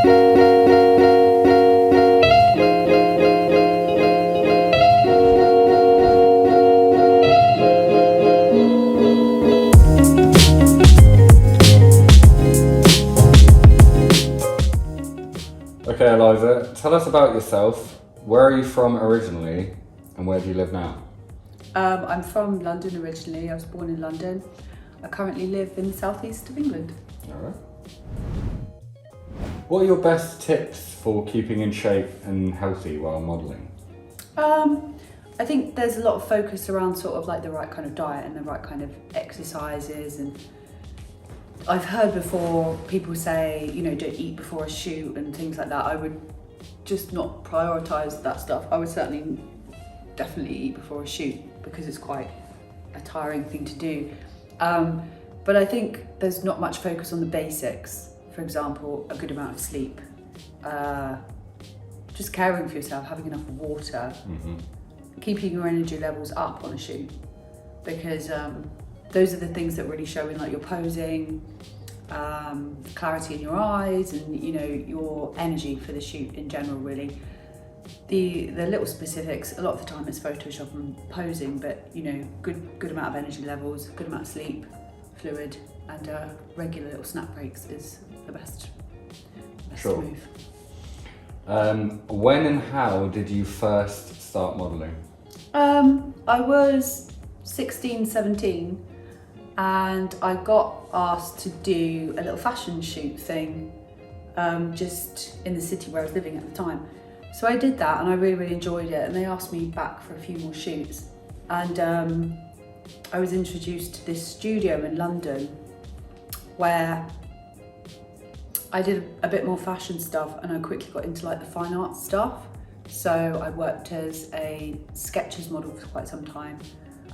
Okay, Eliza, tell us about yourself. Where are you from originally and where do you live now? I'm from London originally. I was born in London. I currently live in the southeast of England. All right. What are your best tips for keeping in shape and healthy while modelling? I think there's a lot of focus around sort of like the right kind of diet and the right kind of exercises, and I've heard before people say, you know, don't eat before a shoot and things like that. I would just not prioritise that stuff. I would definitely eat before a shoot because it's quite a tiring thing to do. But I think there's not much focus on the basics. For example, a good amount of sleep, just caring for yourself, having enough water, keeping your energy levels up on a shoot, because those are the things that really show in like your posing, clarity in your eyes, and you know, your energy for the shoot in general really. The little specifics, a lot of the time it's Photoshop and posing, but you know, good amount of energy levels, good amount of sleep, fluid, and regular little snap breaks is the best Sure. move. When and how did you first start modelling? I was 16, 17, and I got asked to do a little fashion shoot thing just in the city where I was living at the time. So I did that and I really enjoyed it, and they asked me back for a few more shoots, and I was introduced to this studio in London where I did a bit more fashion stuff, and I quickly got into like the fine arts stuff. So I worked as a sketches model for quite some time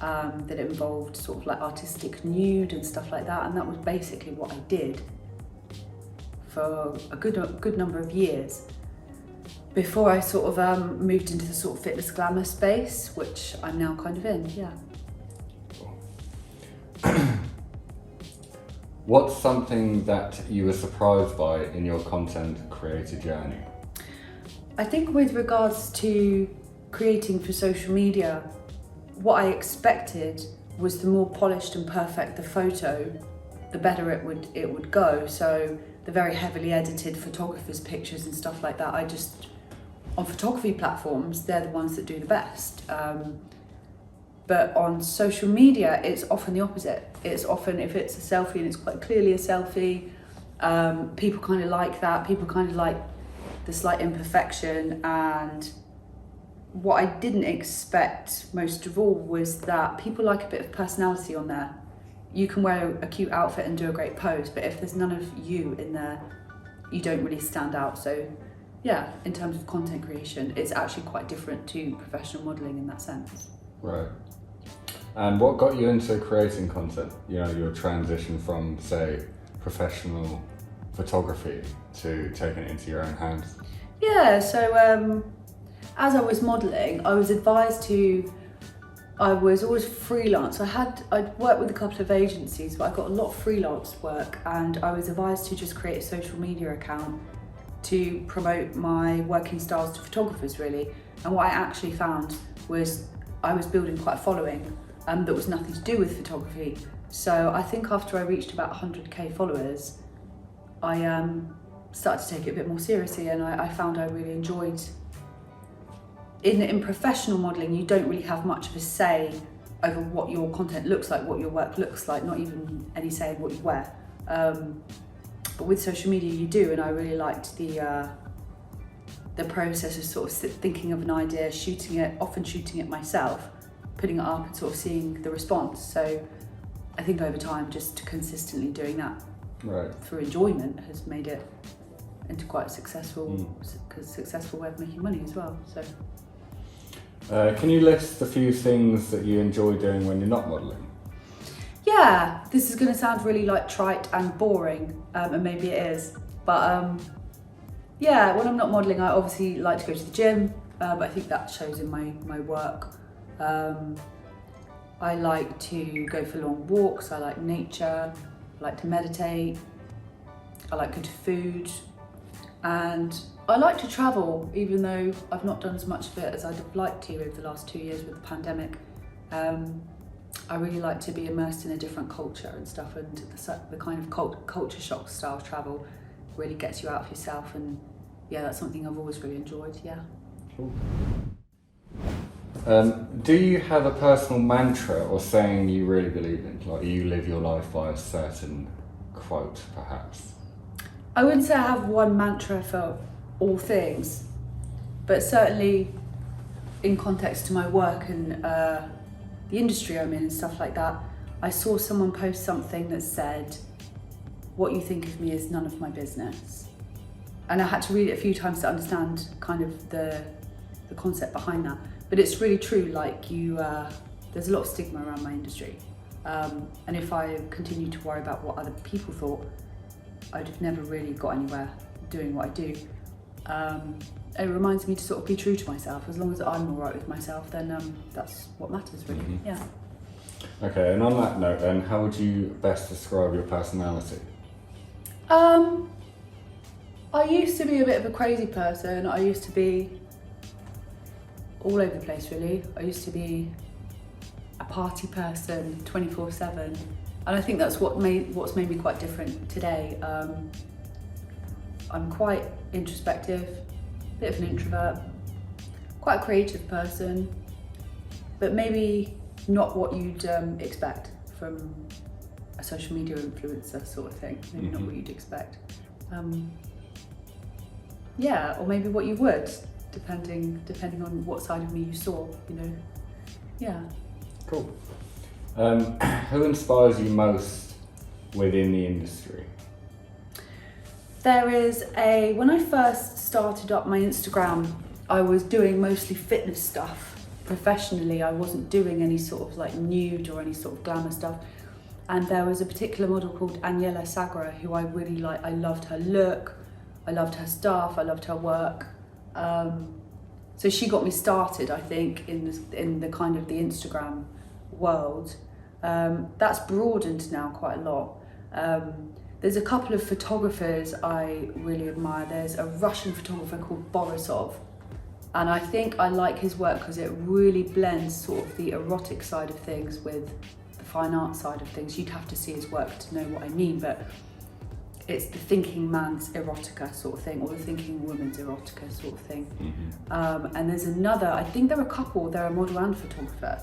that involved sort of like artistic nude and stuff like that, and that was basically what I did for a good number of years before I sort of moved into the sort of fitness glamour space, which I'm now kind of in, yeah. What's something that you were surprised by in your content creator journey? I think with regards to creating for social media, what I expected was the more polished and perfect the photo, the better it would go. So the very heavily edited photographers' pictures and stuff like that, on photography platforms, they're the ones that do the best. But on social media, it's often the opposite. It's often, if it's a selfie and it's quite clearly a selfie, people kind of like that. People kind of like the slight imperfection. And what I didn't expect most of all was that people like a bit of personality on there. You can wear a cute outfit and do a great pose, but if there's none of you in there, you don't really stand out. So yeah, in terms of content creation, it's actually quite different to professional modelling in that sense. Right. And what got you into creating content? You know, your transition from, say, professional photography to taking it into your own hands? Yeah, so as I was modelling, I was always freelance. I'd worked with a couple of agencies, but I got a lot of freelance work, and I was advised to just create a social media account to promote my working styles to photographers really. And what I actually found was I was building quite a following that was nothing to do with photography. So I think after I reached about 100k followers, I started to take it a bit more seriously, and I found I really enjoyed. In professional modelling, you don't really have much of a say over what your content looks like, what your work looks like, not even any say in what you wear. But with social media you do, and I really liked the process of sort of thinking of an idea, often shooting it myself, putting it up and sort of seeing the response. So I think over time, just consistently doing that through enjoyment has made it into quite a successful way of making money as well. So. Can you list a few things that you enjoy doing when you're not modelling? Yeah, this is going to sound really like trite and boring, and maybe it is, but yeah, when I'm not modelling, I obviously like to go to the gym, but I think that shows in my work. I like to go for long walks, I like nature, I like to meditate, I like good food, And I like to travel, even though I've not done as much of it as I'd have liked to over the last 2 years with the pandemic. I really like to be immersed in a different culture and stuff, and the kind of culture shock style travel really gets you out of yourself, and yeah, that's something I've always really enjoyed, yeah. Cool. Do you have a personal mantra or saying you really believe in? Like, you live your life by a certain quote, perhaps? I wouldn't say I have one mantra for all things, but certainly in context to my work and the industry I'm in and stuff like that, I saw someone post something that said, "What you think of me is none of my business." And I had to read it a few times to understand kind of the concept behind that. But it's really true, like there's a lot of stigma around my industry. And if I continued to worry about what other people thought, I'd have never really got anywhere doing what I do. It reminds me to sort of be true to myself. As long as I'm all right with myself, then that's what matters, really. Mm-hmm. Yeah. Okay, and on that note then, how would you best describe your personality? I used to be a bit of a crazy person. I used to be all over the place, really. I used to be a party person 24/7, and I think that's what's made me quite different today. I'm quite introspective, a bit of an introvert, quite a creative person, but maybe not what you'd expect from a social media influencer sort of thing. Maybe not what you'd expect. Yeah, or maybe what you would, depending on what side of me you saw, you know. Yeah. Cool. Who inspires you most within the industry? When I first started up my Instagram, I was doing mostly fitness stuff professionally. I wasn't doing any sort of like nude or any sort of glamour stuff. And there was a particular model called Eliza Rose who I really liked. I loved her look, I loved her stuff, I loved her work. So she got me started, I think, in the kind of the Instagram world. That's broadened now quite a lot. There's a couple of photographers I really admire. There's a Russian photographer called Borisov, and I think I like his work because it really blends sort of the erotic side of things with the fine art side of things. You'd have to see his work to know what I mean, but it's the thinking man's erotica sort of thing, or the thinking woman's erotica sort of thing. Mm-hmm. And there's another, I think they're a couple, they're a model and photographer,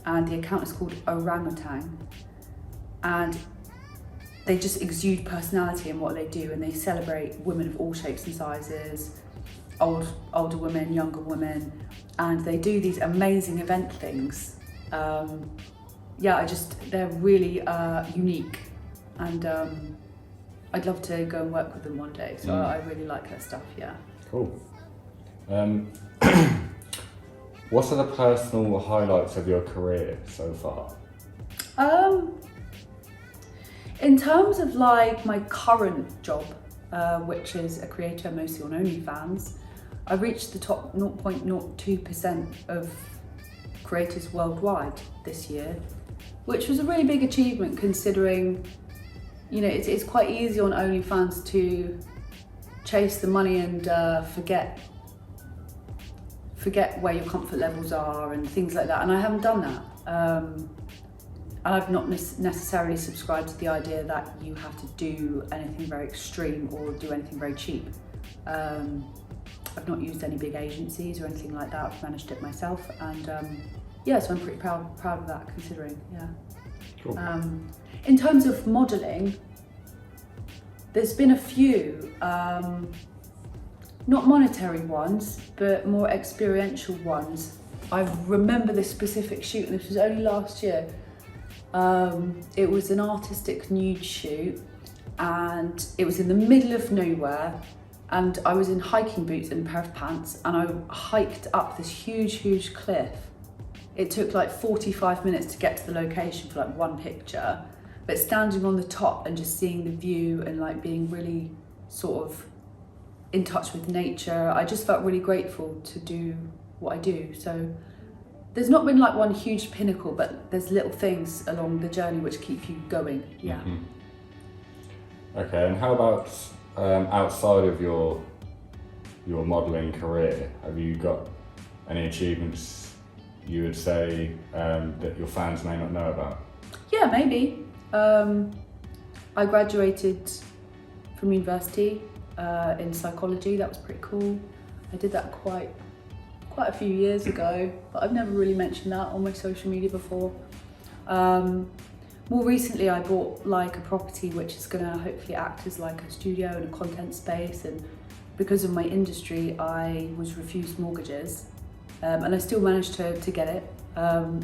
and the account is called Orangutan, and they just exude personality in what they do, and they celebrate women of all shapes and sizes, older women, younger women, and they do these amazing event things. They're really unique, and I'd love to go and work with them one day, so I really like their stuff, yeah. Cool. What are the personal highlights of your career so far? In terms of like my current job, which is a creator mostly on OnlyFans, I reached the top 0.02% of creators worldwide this year, which was a really big achievement considering, you know, it's quite easy on OnlyFans to chase the money and forget where your comfort levels are and things like that, and I haven't done that. And I've not necessarily subscribed to the idea that you have to do anything very extreme or do anything very cheap. I've not used any big agencies or anything like that. I've managed it myself, and so I'm pretty proud of that considering, yeah. Cool. In terms of modelling, there's been a few, not monetary ones, but more experiential ones. I remember this specific shoot, and this was only last year. It was an artistic nude shoot, and it was in the middle of nowhere, and I was in hiking boots and a pair of pants, and I hiked up this huge cliff. It took like 45 minutes to get to the location for like one picture, but standing on the top and just seeing the view and like being really sort of in touch with nature, I just felt really grateful to do what I do. So there's not been like one huge pinnacle, but there's little things along the journey which keep you going, yeah. Mm-hmm. Okay, and how about outside of your your modelling career, have you got any achievements you would say that your fans may not know about? Yeah, maybe. I graduated from university in psychology. That was pretty cool. I did that quite a few years ago, but I've never really mentioned that on my social media before. More recently, I bought like a property which is going to hopefully act as like a studio and a content space, and because of my industry I was refused mortgages, and I still managed to get it,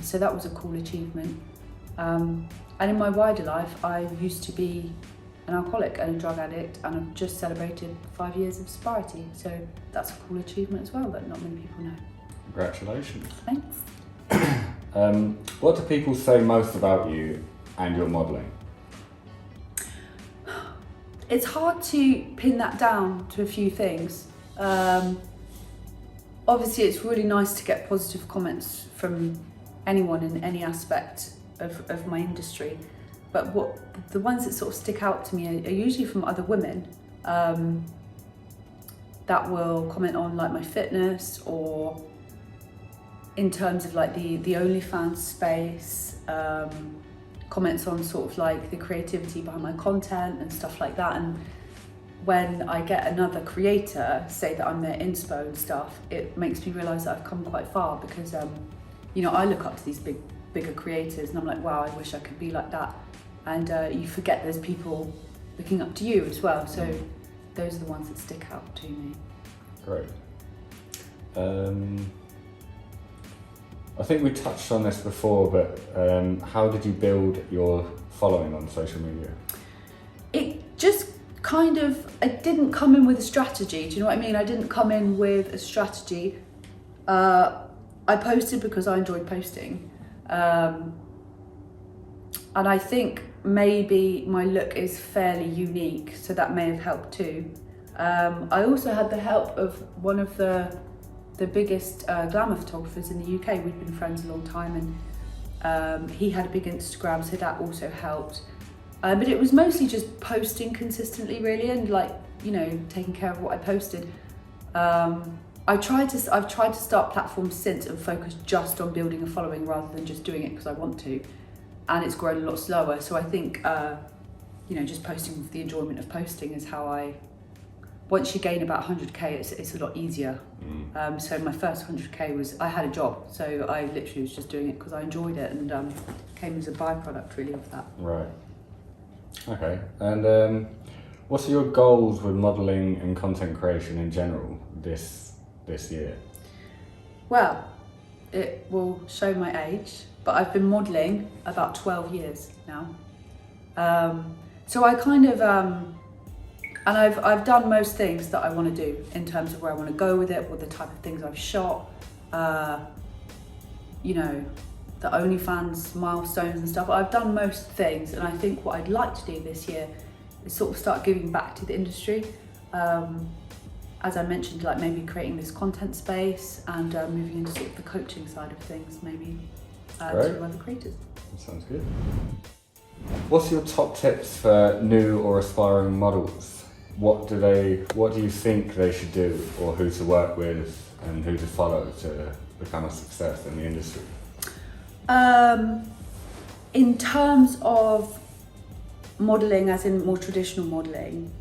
so that was a cool achievement. And in my wider life, I used to be an alcoholic and a drug addict, and I've just celebrated 5 years of sobriety, so that's a cool achievement as well that not many people know. Congratulations. Thanks. What do people say most about you and your modelling? It's hard to pin that down to a few things. Obviously it's really nice to get positive comments from anyone in any aspect of my industry, but the ones that sort of stick out to me are usually from other women that will comment on like my fitness, or in terms of like the OnlyFans space, comments on sort of like the creativity behind my content and stuff like that. And when I get another creator say that I'm their inspo and stuff, it makes me realise that I've come quite far, because you know, I look up to these bigger creators and I'm like, wow, I wish I could be like that. And you forget there's people looking up to you as well, so those are the ones that stick out to me. Great. I think we touched on this before, but how did you build your following on social media? It just kind of, I didn't come in with a strategy, do you know what I mean? I didn't come in with a strategy. I posted because I enjoyed posting. And I think maybe my look is fairly unique, so that may have helped too. I also had the help of one of the biggest glamour photographers in the UK. We'd been friends a long time, and he had a big Instagram, so that also helped. But it was mostly just posting consistently, really, and like, you know, taking care of what I posted. I've tried to start platforms since and focus just on building a following rather than just doing it because I want to, and it's grown a lot slower. So I think, you know, just posting for the enjoyment of posting is how once you gain about 100k, it's a lot easier. So my first 100k was, I had a job, so I literally was just doing it because I enjoyed it, and came as a byproduct really of that. Right. Okay. And what are your goals with modelling and content creation in general this year? Well, it will show my age, but I've been modelling about 12 years now. So I kind of, and I've done most things that I want to do in terms of where I want to go with it, what the type of things I've shot, you know, the OnlyFans milestones and stuff. I've done most things, and I think what I'd like to do this year is sort of start giving back to the industry. As I mentioned, like maybe creating this content space and moving into sort of the coaching side of things, maybe to other creators. That sounds good. What's your top tips for new or aspiring models? What do you think they should do, or who to work with and who to follow to become a success in the industry? In terms of modelling, as in more traditional modelling,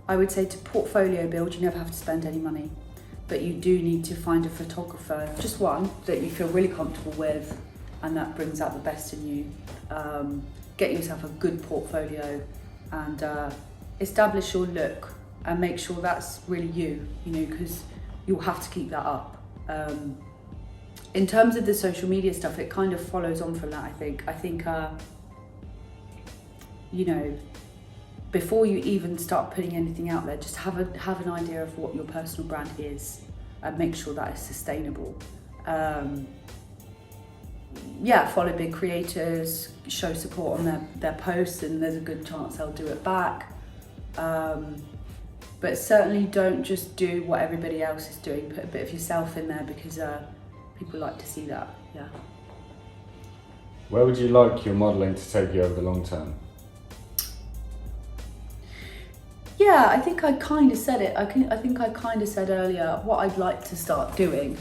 I would say to portfolio build, you never have to spend any money, but you do need to find a photographer, just one, that you feel really comfortable with and that brings out the best in you. Get yourself a good portfolio and establish your look and make sure that's really you know, because you'll have to keep that up. In terms of the social media stuff, it kind of follows on from that, I think, you know, before you even start putting anything out there, just have an idea of what your personal brand is and make sure that is sustainable. Yeah, follow big creators, show support on their posts, and there's a good chance they'll do it back. But certainly don't just do what everybody else is doing. Put a bit of yourself in there, because people like to see that, yeah. Where would you like your modelling to take you over the long term? Yeah, I think I kind of said it. I think I kind of said earlier what I'd like to start doing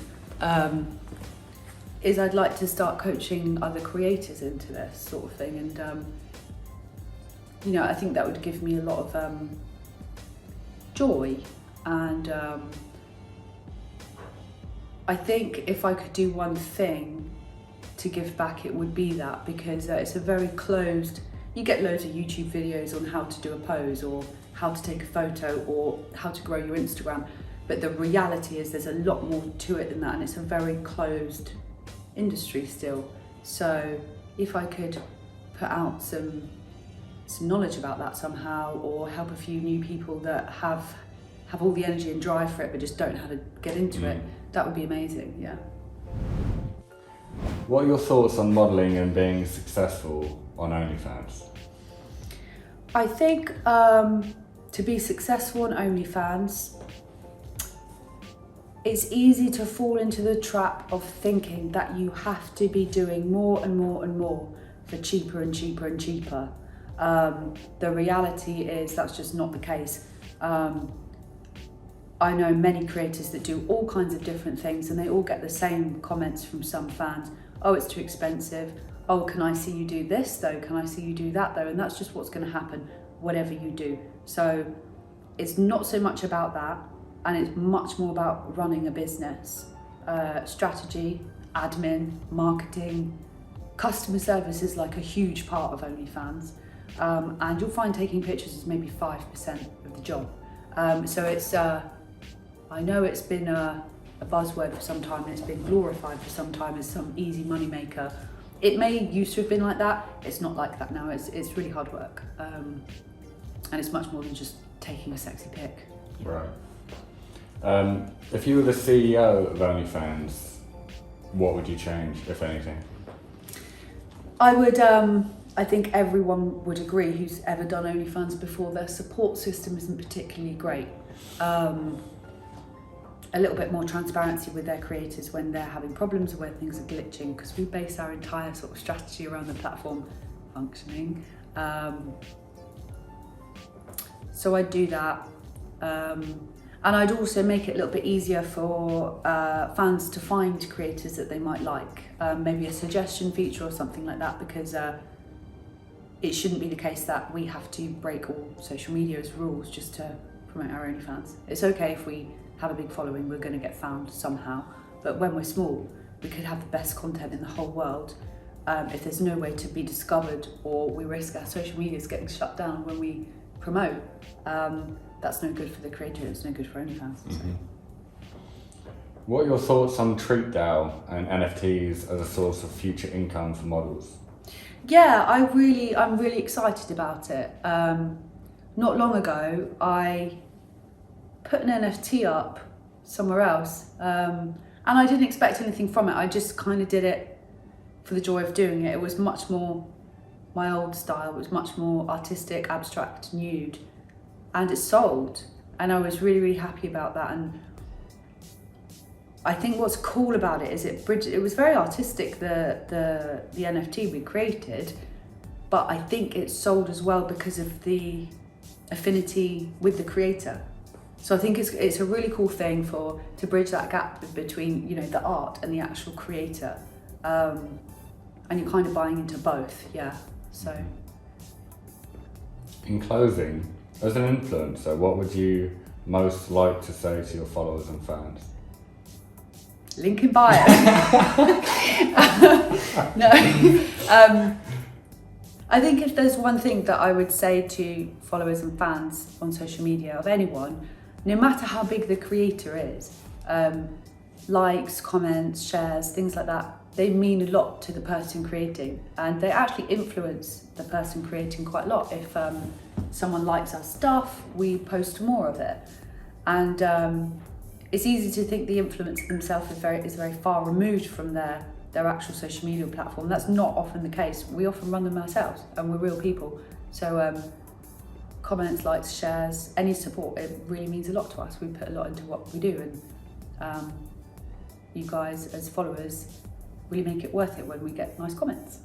is I'd like to start coaching other creators into this sort of thing, and you know, I think that would give me a lot of joy, and I think if I could do one thing to give back, it would be that, because it's a very closed. You get loads of YouTube videos on how to do a pose or how to take a photo or how to grow your Instagram, but the reality is there's a lot more to it than that, and it's a very closed industry still. So if I could put out some knowledge about that somehow, or help a few new people that have all the energy and drive for it but just don't know how to get into it, that would be amazing. Yeah. What are your thoughts on modelling and being successful on OnlyFans? I think to be successful on OnlyFans, it's easy to fall into the trap of thinking that you have to be doing more and more and more for cheaper and cheaper and cheaper. The reality is that's just not the case. I know many creators that do all kinds of different things, and they all get the same comments from some fans. Oh, it's too expensive. Oh, can I see you do this though? Can I see you do that though? And that's just what's going to happen, whatever you do. So it's not so much about that, and it's much more about running a business. Strategy, admin, marketing, customer service is like a huge part of OnlyFans. And you'll find taking pictures is maybe 5% of the job. So it's, I know it's been a buzzword for some time, and it's been glorified for some time as some easy money maker. It may used to have been like that. It's not like that now. It's really hard work, and it's much more than just taking a sexy pic. Right. If you were the CEO of OnlyFans, what would you change, if anything? I would. I think everyone would agree who's ever done OnlyFans before, their support system isn't particularly great. A little bit more transparency with their creators when they're having problems or when things are glitching, because we base our entire sort of strategy around the platform functioning. So I'd do that. And I'd also make it a little bit easier for fans to find creators that they might like. Maybe a suggestion feature or something like that, because it shouldn't be the case that we have to break all social media's rules just to promote our OnlyFans. It's okay if we have a big following, we're going to get found somehow. But when we're small, we could have the best content in the whole world. If there's no way to be discovered, or we risk our social medias getting shut down when we promote, that's no good for the creator, it's no good for OnlyFans. Mm-hmm. What are your thoughts on TreatDAO and NFTs as a source of future income for models? Yeah, I'm really excited about it. Not long ago, I put an NFT up somewhere else, and I didn't expect anything from it. I just kind of did it for the joy of doing it. It was much more my old style. It was much more artistic, abstract, nude, and it sold. And I was really, really happy about that. And I think what's cool about it is it was very artistic, the NFT we created, but I think it sold as well because of the affinity with the creator. So I think it's a really cool thing to bridge that gap between, you know, the art and the actual creator, and you're kind of buying into both, yeah. So in closing, as an influencer, what would you most like to say to your followers and fans? Link in bio. No. I think if there's one thing that I would say to followers and fans on social media of anyone, no matter how big the creator is, likes, comments, shares, things like that, they mean a lot to the person creating, and they actually influence the person creating quite a lot. If someone likes our stuff, we post more of it. And it's easy to think the influencer themselves is very far removed from their actual social media platform. That's not often the case. We often run them ourselves, and we're real people. So comments, likes, shares, any support, it really means a lot to us. We put a lot into what we do, and you guys as followers really make it worth it when we get nice comments.